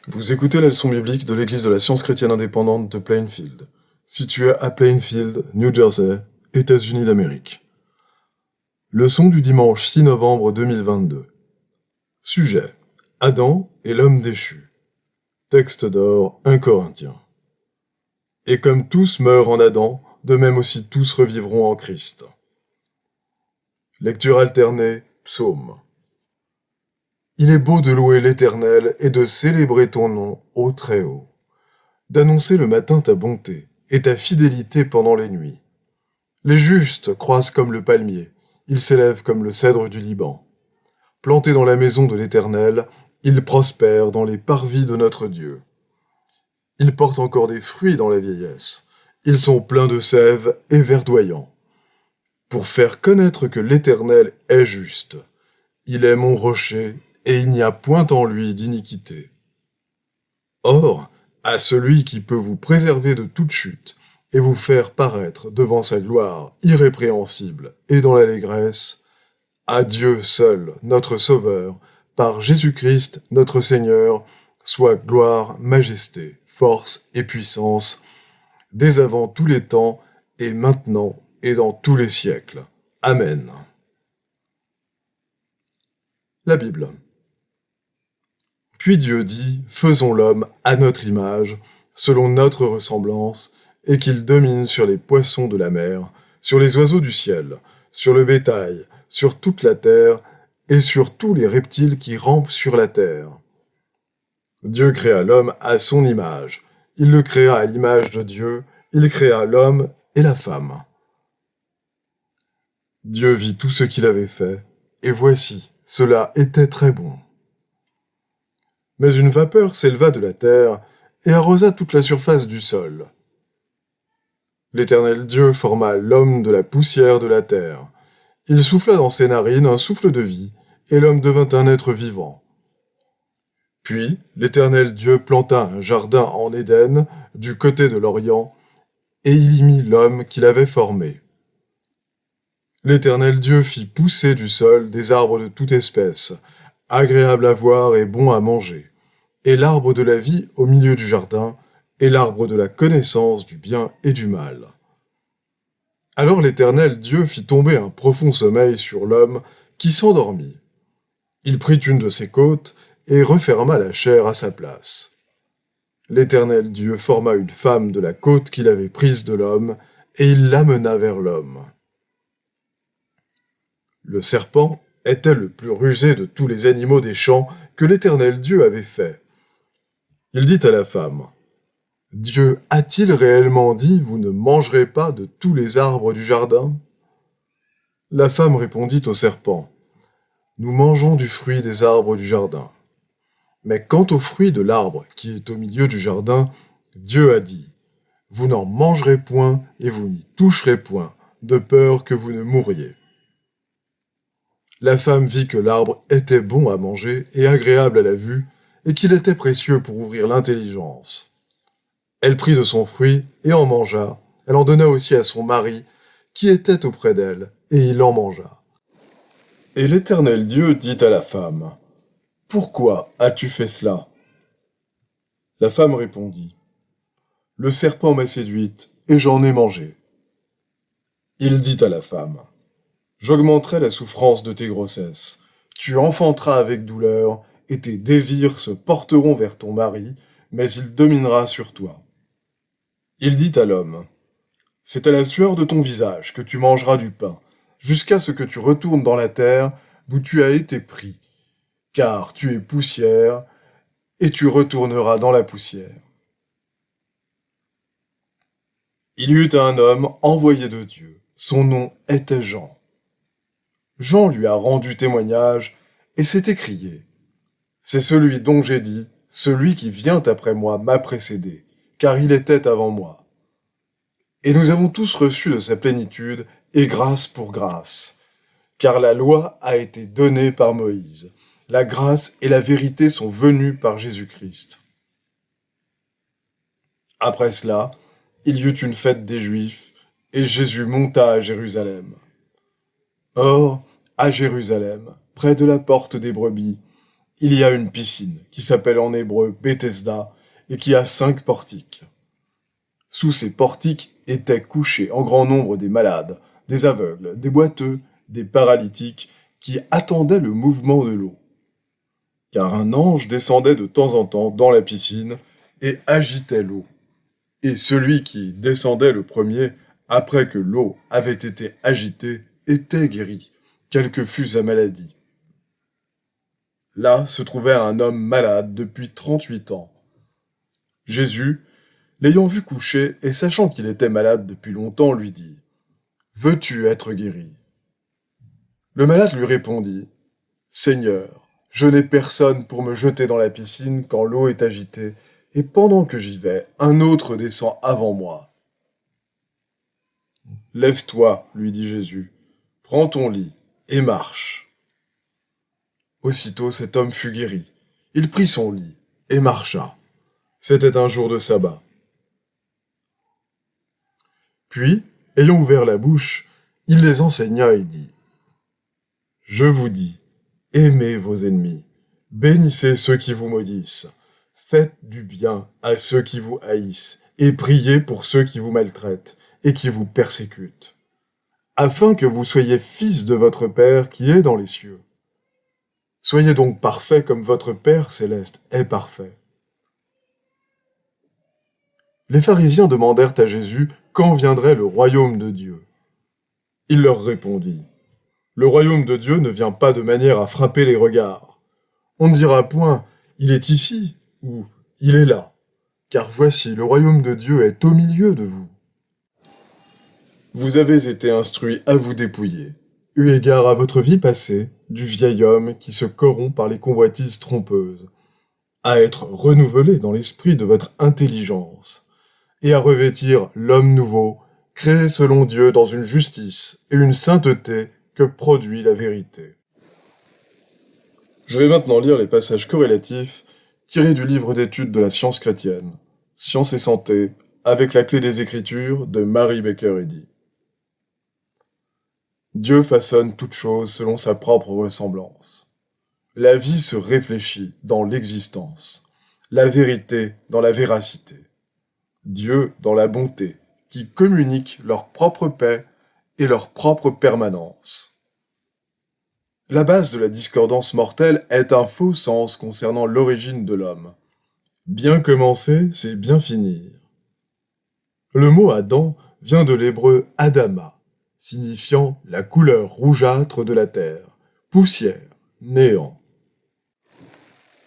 Vous écoutez la leçon biblique de l'Église de la Science chrétienne indépendante de Plainfield, située à Plainfield, New Jersey, États-Unis d'Amérique. Leçon du dimanche 6 novembre 2022. Sujet: Adam et l'homme déchu. Texte d'or 1 Corinthiens. Et comme tous meurent en Adam, de même aussi tous revivront en Christ. Lecture alternée, Psaume. Il est beau de louer l'Éternel et de célébrer ton nom, ô Très-Haut, d'annoncer le matin ta bonté et ta fidélité pendant les nuits. Les justes croissent comme le palmier, ils s'élèvent comme le cèdre du Liban. Plantés dans la maison de l'Éternel, ils prospèrent dans les parvis de notre Dieu. Ils portent encore des fruits dans la vieillesse, ils sont pleins de sève et verdoyants. Pour faire connaître que l'Éternel est juste, il est mon rocher, et il n'y a point en lui d'iniquité. Or, à celui qui peut vous préserver de toute chute, et vous faire paraître devant sa gloire irrépréhensible et dans l'allégresse, à Dieu seul, notre Sauveur, par Jésus-Christ notre Seigneur, soit gloire, majesté, force et puissance, dès avant tous les temps, et maintenant, et dans tous les siècles. Amen. La Bible. Puis Dieu dit, faisons l'homme à notre image, selon notre ressemblance, et qu'il domine sur les poissons de la mer, sur les oiseaux du ciel, sur le bétail, sur toute la terre, et sur tous les reptiles qui rampent sur la terre. Dieu créa l'homme à son image. Il le créa à l'image de Dieu, il créa l'homme et la femme. Dieu vit tout ce qu'il avait fait, et voici, cela était très bon. Mais une vapeur s'éleva de la terre et arrosa toute la surface du sol. L'Éternel Dieu forma l'homme de la poussière de la terre. Il souffla dans ses narines un souffle de vie, et l'homme devint un être vivant. Puis l'Éternel Dieu planta un jardin en Éden, du côté de l'Orient, et il y mit l'homme qu'il avait formé. L'Éternel Dieu fit pousser du sol des arbres de toute espèce, agréables à voir et bons à manger, et l'arbre de la vie au milieu du jardin, et l'arbre de la connaissance du bien et du mal. Alors l'Éternel Dieu fit tomber un profond sommeil sur l'homme qui s'endormit. Il prit une de ses côtes et referma la chair à sa place. L'Éternel Dieu forma une femme de la côte qu'il avait prise de l'homme, et il l'amena vers l'homme. Le serpent était le plus rusé de tous les animaux des champs que l'Éternel Dieu avait fait. Il dit à la femme, « Dieu a-t-il réellement dit, vous ne mangerez pas de tous les arbres du jardin ?» La femme répondit au serpent, « Nous mangeons du fruit des arbres du jardin. Mais quant au fruit de l'arbre qui est au milieu du jardin, Dieu a dit, « Vous n'en mangerez point et vous n'y toucherez point, de peur que vous ne mouriez. » La femme vit que l'arbre était bon à manger et agréable à la vue, et qu'il était précieux pour ouvrir l'intelligence. Elle prit de son fruit et en mangea. Elle en donna aussi à son mari, qui était auprès d'elle, et il en mangea. Et l'Éternel Dieu dit à la femme, « Pourquoi as-tu fait cela ?» La femme répondit, « Le serpent m'a séduite, et j'en ai mangé. » Il dit à la femme, « J'augmenterai la souffrance de tes grossesses. Tu enfanteras avec douleur, et tes désirs se porteront vers ton mari, mais il dominera sur toi. » Il dit à l'homme, « C'est à la sueur de ton visage que tu mangeras du pain, jusqu'à ce que tu retournes dans la terre d'où tu as été pris, car tu es poussière, et tu retourneras dans la poussière. » Il y eut un homme envoyé de Dieu. Son nom était Jean. Jean lui a rendu témoignage et s'est écrié, « C'est celui dont j'ai dit, celui qui vient après moi m'a précédé, car il était avant moi. » Et nous avons tous reçu de sa plénitude et grâce pour grâce. Car la loi a été donnée par Moïse. La grâce et la vérité sont venues par Jésus-Christ. Après cela, il y eut une fête des Juifs, et Jésus monta à Jérusalem. Or, à Jérusalem, près de la porte des brebis, Il y a une piscine, qui s'appelle en hébreu Bethesda, et qui a 5 portiques. Sous ces portiques étaient couchés en grand nombre des malades, des aveugles, des boiteux, des paralytiques, qui attendaient le mouvement de l'eau. Car un ange descendait de temps en temps dans la piscine et agitait l'eau. Et celui qui descendait le premier, après que l'eau avait été agitée, était guéri, quelle que fût sa maladie. Là se trouvait un homme malade depuis 38 ans. Jésus, l'ayant vu coucher et sachant qu'il était malade depuis longtemps, lui dit : « Veux-tu être guéri ? » Le malade lui répondit : « Seigneur, je n'ai personne pour me jeter dans la piscine quand l'eau est agitée, et pendant que j'y vais, un autre descend avant moi. »« Lève-toi, lui dit Jésus, prends ton lit et marche. » Aussitôt cet homme fut guéri. Il prit son lit et marcha. C'était un jour de sabbat. Puis, ayant ouvert la bouche, il les enseigna et dit : « Je vous dis, aimez vos ennemis, bénissez ceux qui vous maudissent, faites du bien à ceux qui vous haïssent, et priez pour ceux qui vous maltraitent et qui vous persécutent, afin que vous soyez fils de votre Père qui est dans les cieux. Soyez donc parfaits comme votre Père céleste est parfait. » Les pharisiens demandèrent à Jésus quand viendrait le royaume de Dieu. Il leur répondit : « Le royaume de Dieu ne vient pas de manière à frapper les regards. On ne dira point : il est ici ou il est là, car voici, le royaume de Dieu est au milieu de vous. Vous avez été instruits à vous dépouiller, eu égard à votre vie passée, du vieil homme qui se corrompt par les convoitises trompeuses, à être renouvelé dans l'esprit de votre intelligence, et à revêtir l'homme nouveau, créé selon Dieu dans une justice et une sainteté que produit la vérité. » Je vais maintenant lire les passages corrélatifs tirés du livre d'études de la science chrétienne, Science et santé, avec la clé des Écritures de Mary Baker Eddy. Dieu façonne toutes choses selon sa propre ressemblance. La vie se réfléchit dans l'existence, la vérité dans la véracité, Dieu dans la bonté, qui communiquent leur propre paix et leur propre permanence. La base de la discordance mortelle est un faux sens concernant l'origine de l'homme. Bien commencer, c'est bien finir. Le mot Adam vient de l'hébreu Adama, signifiant la couleur rougeâtre de la terre, poussière, néant.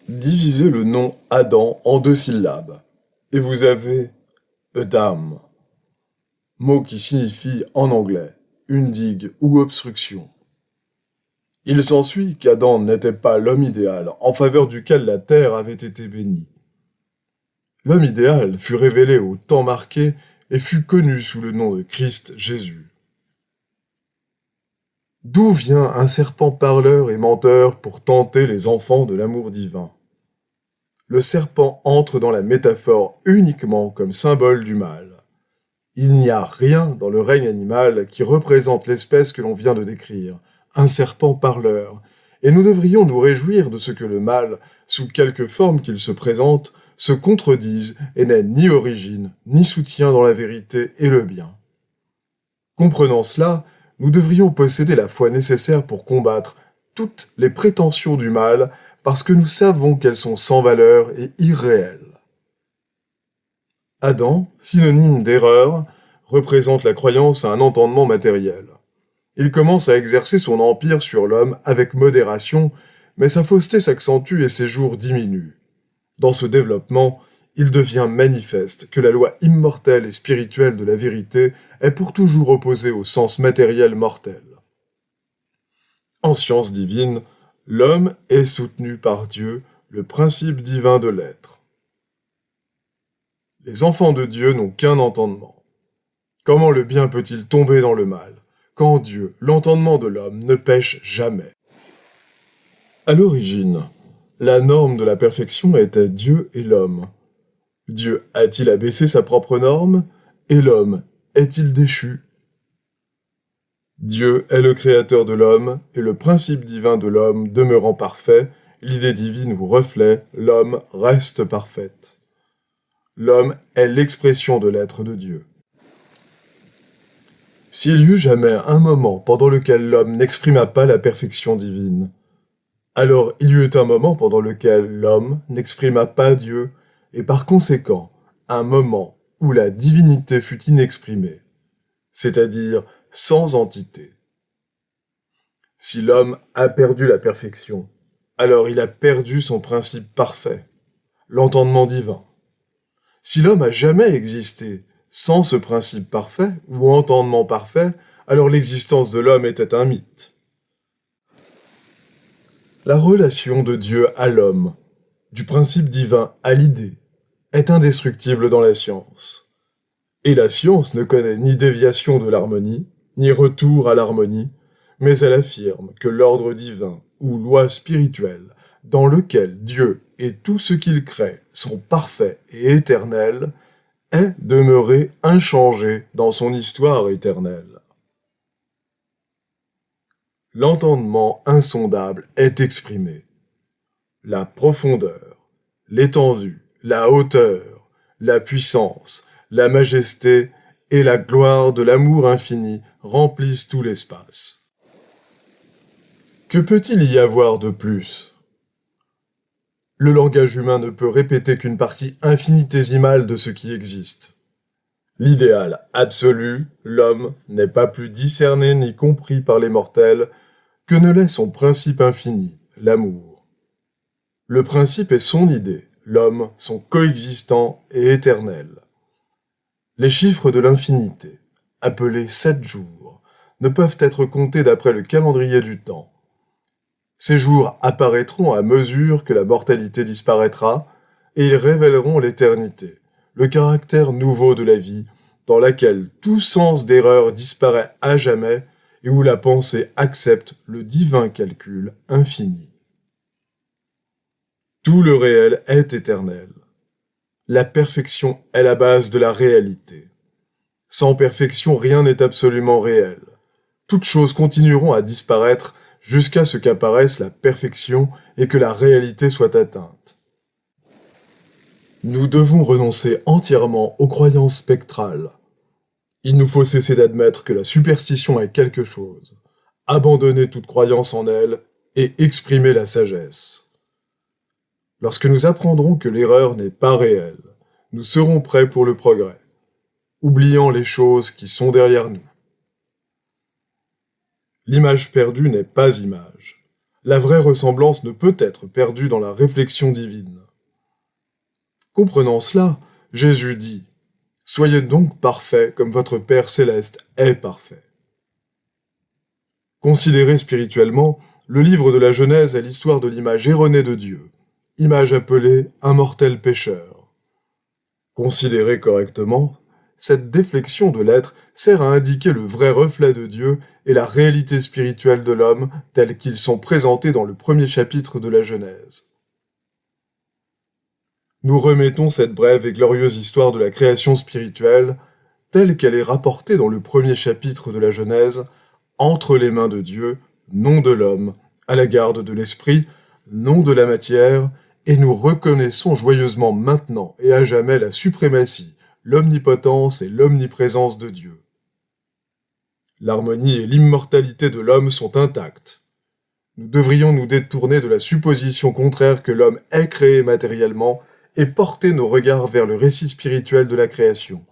Divisez le nom Adam en 2 syllabes, et vous avez Adam, mot qui signifie en anglais une digue ou obstruction. Il s'ensuit qu'Adam n'était pas l'homme idéal en faveur duquel la terre avait été bénie. L'homme idéal fut révélé au temps marqué et fut connu sous le nom de Christ Jésus. D'où vient un serpent parleur et menteur pour tenter les enfants de l'amour divin ? Le serpent entre dans la métaphore uniquement comme symbole du mal. Il n'y a rien dans le règne animal qui représente l'espèce que l'on vient de décrire, un serpent parleur, et nous devrions nous réjouir de ce que le mal, sous quelque forme qu'il se présente, se contredise et n'ait ni origine, ni soutien dans la vérité et le bien. Comprenant cela, nous devrions posséder la foi nécessaire pour combattre toutes les prétentions du mal, parce que nous savons qu'elles sont sans valeur et irréelles. Adam, synonyme d'erreur, représente la croyance à un entendement matériel. Il commence à exercer son empire sur l'homme avec modération, mais sa fausseté s'accentue et ses jours diminuent. Dans ce développement, il devient manifeste que la loi immortelle et spirituelle de la vérité est pour toujours opposée au sens matériel mortel. En science divine, l'homme est soutenu par Dieu, le principe divin de l'être. Les enfants de Dieu n'ont qu'un entendement. Comment le bien peut-il tomber dans le mal, quand Dieu, l'entendement de l'homme, ne pêche jamais ? À l'origine, la norme de la perfection était Dieu et l'homme. Dieu a-t-il abaissé sa propre norme, et l'homme est-il déchu ? Dieu est le créateur de l'homme, et le principe divin de l'homme demeurant parfait, l'idée divine ou reflet, l'homme reste parfaite. L'homme est l'expression de l'être de Dieu. S'il y eut jamais un moment pendant lequel l'homme n'exprima pas la perfection divine, alors il y eut un moment pendant lequel l'homme n'exprima pas Dieu, et par conséquent, un moment où la divinité fut inexprimée, c'est-à-dire sans entité. Si l'homme a perdu la perfection, alors il a perdu son principe parfait, l'entendement divin. Si l'homme a jamais existé sans ce principe parfait ou entendement parfait, alors l'existence de l'homme était un mythe. La relation de Dieu à l'homme, du principe divin à l'idée, est indestructible dans la science. Et la science ne connaît ni déviation de l'harmonie, ni retour à l'harmonie, mais elle affirme que l'ordre divin ou loi spirituelle, dans lequel Dieu et tout ce qu'il crée sont parfaits et éternels, est demeuré inchangé dans son histoire éternelle. L'entendement insondable est exprimé. La profondeur, l'étendue, la hauteur, la puissance, la majesté et la gloire de l'amour infini remplissent tout l'espace. Que peut-il y avoir de plus ? Le langage humain ne peut répéter qu'une partie infinitésimale de ce qui existe. L'idéal absolu, l'homme, n'est pas plus discerné ni compris par les mortels que ne l'est son principe infini, l'amour. Le principe est son idée, l'homme, son coexistant et éternel. Les chiffres de l'infinité, appelés 7 jours, ne peuvent être comptés d'après le calendrier du temps. Ces jours apparaîtront à mesure que la mortalité disparaîtra, et ils révéleront l'éternité, le caractère nouveau de la vie, dans laquelle tout sens d'erreur disparaît à jamais et où la pensée accepte le divin calcul infini. Tout le réel est éternel. La perfection est la base de la réalité. Sans perfection, rien n'est absolument réel. Toutes choses continueront à disparaître jusqu'à ce qu'apparaisse la perfection et que la réalité soit atteinte. Nous devons renoncer entièrement aux croyances spectrales. Il nous faut cesser d'admettre que la superstition est quelque chose, abandonner toute croyance en elle et exprimer la sagesse. Lorsque nous apprendrons que l'erreur n'est pas réelle, nous serons prêts pour le progrès, oubliant les choses qui sont derrière nous. L'image perdue n'est pas image. La vraie ressemblance ne peut être perdue dans la réflexion divine. Comprenant cela, Jésus dit « Soyez donc parfaits comme votre Père céleste est parfait ». Considéré spirituellement, le livre de la Genèse est l'histoire de l'image erronée de Dieu, image appelée un mortel pécheur. Considéré correctement, cette déflexion de l'être sert à indiquer le vrai reflet de Dieu et la réalité spirituelle de l'homme tels qu'ils sont présentés dans le premier chapitre de la Genèse. Nous remettons cette brève et glorieuse histoire de la création spirituelle, telle qu'elle est rapportée dans le premier chapitre de la Genèse, entre les mains de Dieu, non de l'homme, à la garde de l'esprit, non de la matière, et nous reconnaissons joyeusement maintenant et à jamais la suprématie, l'omnipotence et l'omniprésence de Dieu. L'harmonie et l'immortalité de l'homme sont intactes. Nous devrions nous détourner de la supposition contraire que l'homme est créé matériellement et porter nos regards vers le récit spirituel de la création,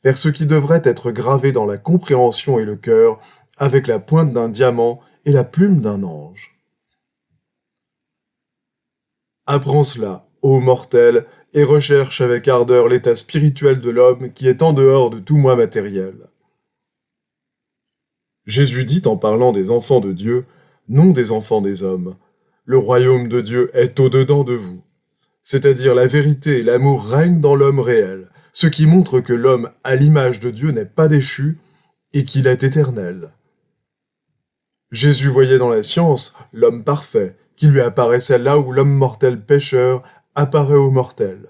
vers ce qui devrait être gravé dans la compréhension et le cœur avec la pointe d'un diamant et la plume d'un ange. Apprends cela, ô mortel, et recherche avec ardeur l'état spirituel de l'homme qui est en dehors de tout moi matériel. Jésus dit en parlant des enfants de Dieu, non des enfants des hommes. Le royaume de Dieu est au-dedans de vous. C'est-à-dire la vérité et l'amour règnent dans l'homme réel, ce qui montre que l'homme à l'image de Dieu n'est pas déchu et qu'il est éternel. Jésus voyait dans la science l'homme parfait, qui lui apparaissait là où l'homme mortel pécheur apparaît au mortel.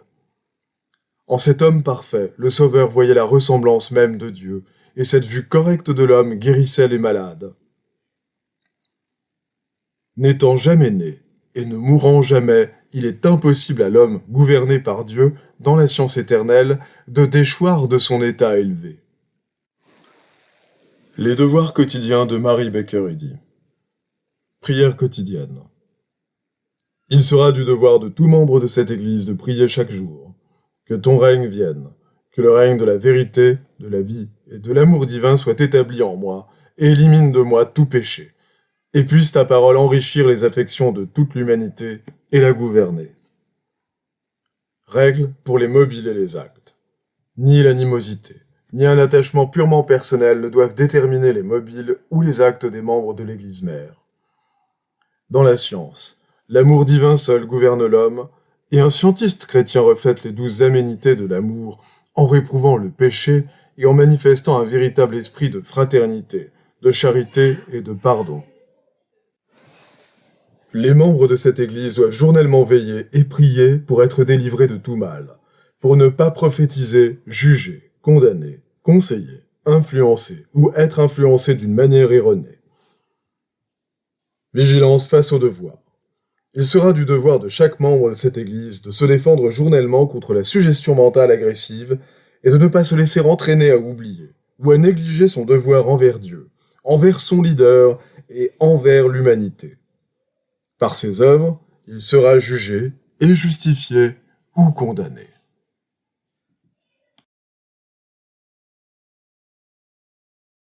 En cet homme parfait, le Sauveur voyait la ressemblance même de Dieu, et cette vue correcte de l'homme guérissait les malades. N'étant jamais né, et ne mourant jamais, il est impossible à l'homme gouverné par Dieu dans la science éternelle de déchoir de son état élevé. Les devoirs quotidiens de Mary Baker Eddy. Prière quotidienne. Il sera du devoir de tout membre de cette Église de prier chaque jour. Que ton règne vienne, que le règne de la vérité, de la vie et de l'amour divin soit établi en moi et élimine de moi tout péché. Et puisse ta parole enrichir les affections de toute l'humanité et la gouverner. Règle pour les mobiles et les actes. Ni l'animosité, ni un attachement purement personnel ne doivent déterminer les mobiles ou les actes des membres de l'Église mère. Dans la science, l'amour divin seul gouverne l'homme, et un scientiste chrétien reflète les douces aménités de l'amour en réprouvant le péché et en manifestant un véritable esprit de fraternité, de charité et de pardon. Les membres de cette Église doivent journellement veiller et prier pour être délivrés de tout mal, pour ne pas prophétiser, juger, condamner, conseiller, influencer ou être influencés d'une manière erronée. Vigilance face au devoir. Il sera du devoir de chaque membre de cette Église de se défendre journellement contre la suggestion mentale agressive et de ne pas se laisser entraîner à oublier ou à négliger son devoir envers Dieu, envers son leader et envers l'humanité. Par ses œuvres, il sera jugé et justifié ou condamné.